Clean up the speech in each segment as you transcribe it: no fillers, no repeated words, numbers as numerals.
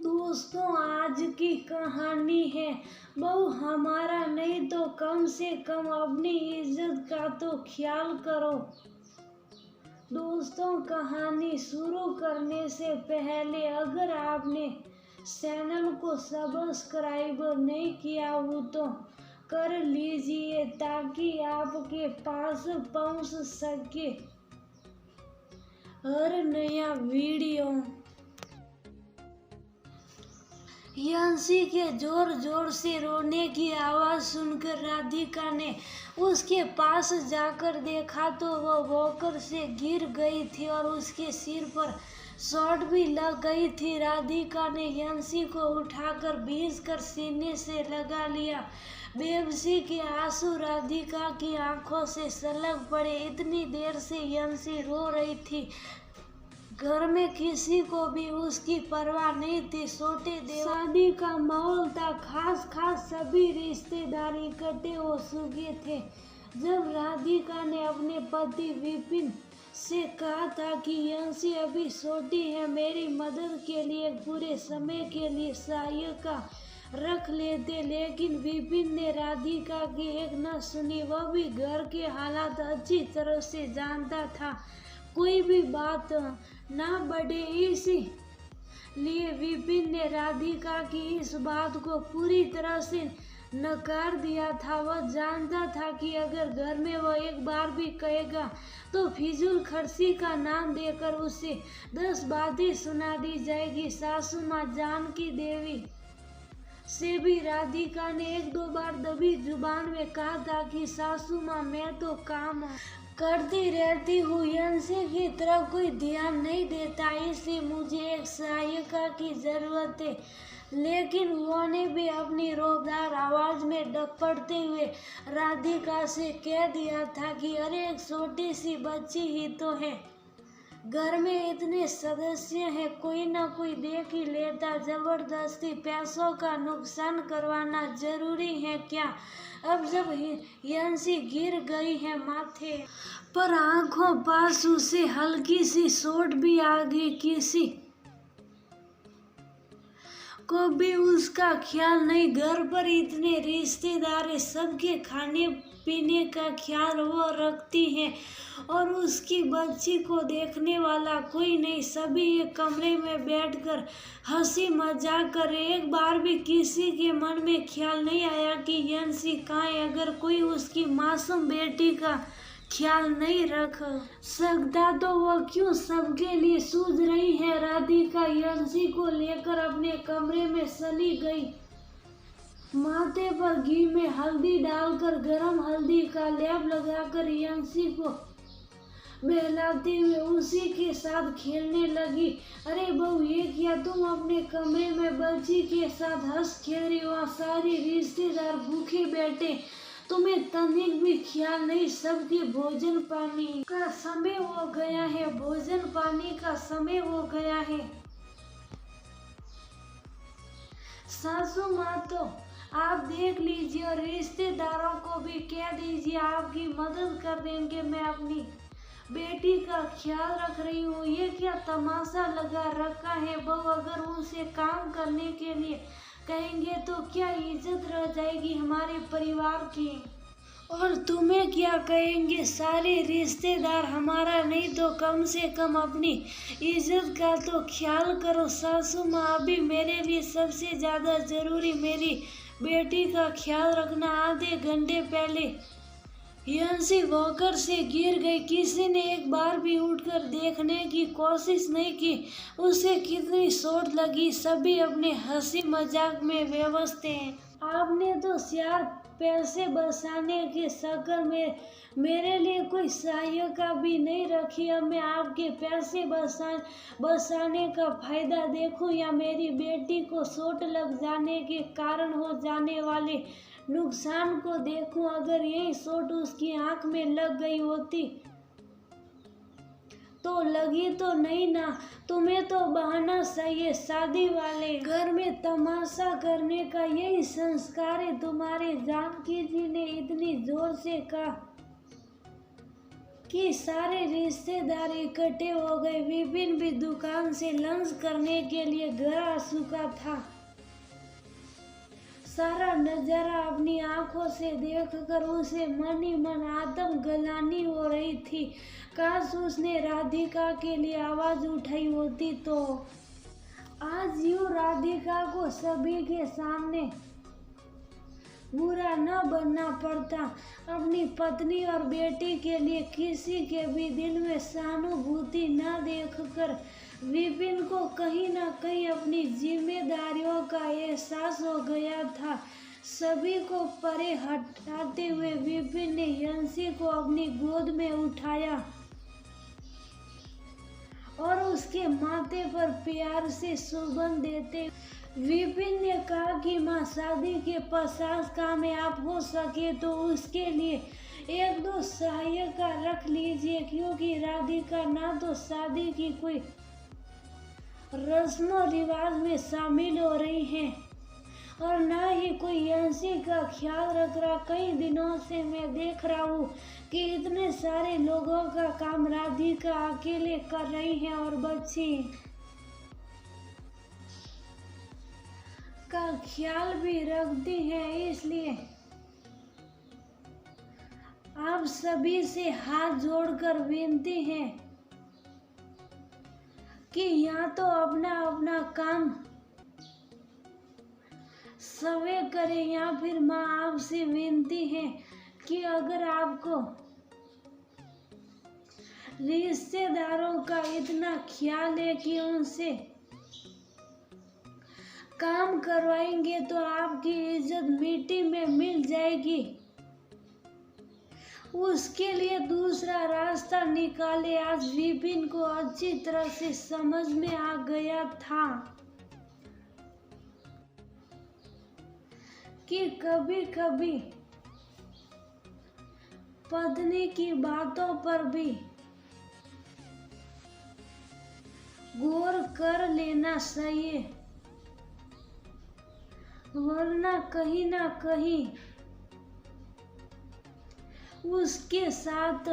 दोस्तों, आज की कहानी है बहू हमारा नहीं तो कम से कम अपनी इज्जत का तो ख्याल करो। दोस्तों, कहानी शुरू करने से पहले अगर आपने चैनल को सब्सक्राइब नहीं किया हो तो कर लीजिए ताकि आपके पास पहुंच सके हर नया वीडियो। यांशी के जोर जोर से रोने की आवाज सुनकर राधिका ने उसके पास जाकर देखा तो वह वॉकर से गिर गई थी और उसके सिर पर चोट भी लग गई थी। राधिका ने यांशी को उठाकर भींचकर सीने से लगा लिया। बेबसी के आंसू राधिका की आंखों से छलक पड़े। इतनी देर से यांशी रो रही थी, घर में किसी को भी उसकी परवाह नहीं थी। छोटे देव शादी का माहौल था, खास सभी रिश्तेदार इकट्ठे हो चुके थे। जब राधिका ने अपने पति विपिन से कहा था कि यांशी अभी छोटी है, मेरी मदद के लिए पूरे समय के लिए सहायिका रख लेते, लेकिन विपिन ने राधिका की एक न सुनी। वह भी घर के हालात अच्छी तरह से जानता था, कोई भी बात ना बढ़े, इसलिए विपिन ने राधिका की इस बात को पूरी तरह से नकार दिया था। वह जानता था कि अगर घर में वह एक बार भी कहेगा तो फिजूल खर्ची का नाम देकर उसे 10 बातें सुना दी जाएगी। सासू माँ जानकी देवी से भी राधिका ने 1-2 बार दबी जुबान में कहा था कि सासू माँ मैं तो काम करती रहती हूँ, यांशी की तरफ कोई ध्यान नहीं देता, इसलिए मुझे एक सहायिका की जरूरत है। लेकिन उन्होंने भी अपनी रोबदार आवाज में डपटते हुए राधिका से कह दिया था कि अरे एक छोटी सी बच्ची ही तो है, घर में इतने सदस्य हैं, कोई ना कोई देख ही लेता, जबरदस्ती पैसों का नुकसान करवाना जरूरी है क्या? अब जब यांशी गिर गई है माथे पर आंखों पास उसे हल्की सी चोट भी आ गई, किसी को भी उसका ख्याल नहीं। घर पर इतने रिश्तेदार हैं, सबके खाने पीने का ख्याल वो रखती है और उसकी बच्ची को देखने वाला कोई नहीं। सभी एक कमरे में बैठकर हंसी मजाक कर रहे। एक बार भी किसी के मन में ख्याल नहीं आया कि यांशी कहाँ है। अगर कोई उसकी मासूम बेटी का ख्याल नहीं रख सकता तो वह क्यों सबके लिए सूझ रही है। राधिका यांशी को लेकर अपने कमरे में चली गई। माथे पर घी में हल्दी डालकर गरम हल्दी का लेप लगाकर यांशी को बहलाते हुए उसी के साथ खेलने लगी। अरे बहू ये क्या, तुम अपने कमरे में बच्ची के साथ हंस खेल रही हो, सारे रिश्तेदार भूखे बैठे, तुम्हें तनिक भी ख्याल नहीं। सबके भोजन पानी का समय हो गया है, भोजन पानी का समय हो गया है। सासू माँ तो आप देख लीजिए और रिश्तेदारों को भी कह दीजिए आपकी मदद कर देंगे, मैं अपनी बेटी का ख्याल रख रही हूँ। ये क्या तमाशा लगा रखा है बहू, अगर उनसे काम करने के लिए कहेंगे तो क्या इज्जत रह जाएगी हमारे परिवार की, और तुम्हें क्या कहेंगे सारे रिश्तेदार। हमारा नहीं तो कम से कम अपनी इज्जत का तो ख्याल करो। सासू माँ अभी मेरे लिए सबसे ज़्यादा ज़रूरी मेरी बेटी का ख्याल रखना। आधे घंटे पहले यांशी वॉकर से गिर गई, किसी ने एक बार भी उठकर देखने की कोशिश नहीं की उसे कितनी चोट लगी। सभी अपने हंसी मजाक में व्यस्त हैं। आपने तो 4 पैसे बचाने के चक्कर में मेरे लिए कोई सहायिका भी नहीं रखी। अब मैं आपके पैसे बचाने का फायदा देखूं या मेरी बेटी को चोट लग जाने के कारण हो जाने वाले नुकसान को देखूं। अगर यही चोट उसकी आंख में लग गई होती तो लगी तो नहीं ना, तुम्हें तो बहाना चाहिए। शादी वाले घर में तमाशा करने का यही संस्कार है तुम्हारे, जानकी जी ने इतनी जोर से कहा। कि सारे रिश्तेदार इकट्ठे हो गए। विपिन भी दुकान से लंच करने के लिए घर आ चुका था। सारा नजारा अपनी आंखों से देखकर उसे मन ही मन आत्म ग्लानि हो रही थी। काश उसने राधिका के लिए आवाज उठाई होती तो आज यूं राधिका को सभी के सामने बुरा न बनना पड़ता। अपनी पत्नी और बेटी के लिए किसी के भी दिल में सहानुभूति न देखकर विपिन को कहीं न कहीं अपनी जिम्मेदारियों का एहसास हो गया था। सभी को परे हटाते हुए विपिन ने यंसी को अपनी गोद में उठाया और उसके माथे पर प्यार से सुगंध देते विपिन ने कहा कि माँ, शादी के 50 कामयाब हो सके तो उसके लिए 1-2 सहायिका रख लीजिए, क्योंकि राधिका ना तो शादी की कोई रस्मों रिवाज में शामिल हो रही है और ना ही कोई यंसी का ख्याल रख रहा। कई दिनों से मैं देख रहा हूँ कि इतने सारे लोगों का काम राधिका अकेले कर रही है और बच्ची का ख्याल भी रखती है। इसलिए आप सभी से हाथ जोड़कर विनती है कि या तो अपना अपना काम सवे करें या फिर माँ आपसे विनती है कि अगर आपको रिश्तेदारों का इतना ख्याल है कि उनसे काम करवाएंगे तो आपकी इज्जत मिट्टी में मिल जाएगी। उसके लिए दूसरा रास्ता निकाले। आज विपिन को अच्छी तरह से समझ में आ गया था कि कभी कभी पत्नी की बातों पर भी गौर कर लेना चाहिए, वरना कहीं ना कहीं उसके साथ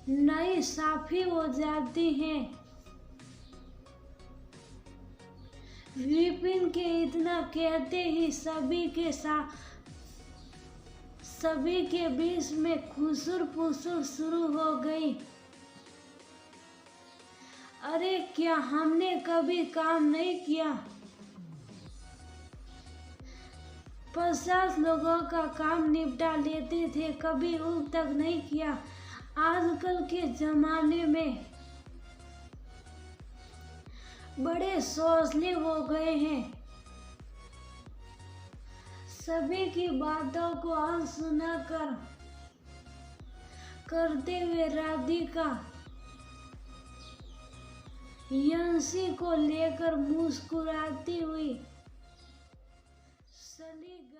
नाइंसाफी हो जाती है। विपिन के इतना कहते ही सभी के बीच में खुसुर फुसुर शुरू हो गई। अरे क्या हमने कभी काम नहीं किया? 50 लोगों का काम निपटा लेते थे, कभी उब तक नहीं किया। आजकल के जमाने में बड़े सोचले हो गए हैं। सभी की बातों को अनसुना करते हुए राधिका यंसी को लेकर मुस्कुराती हुई चली गई।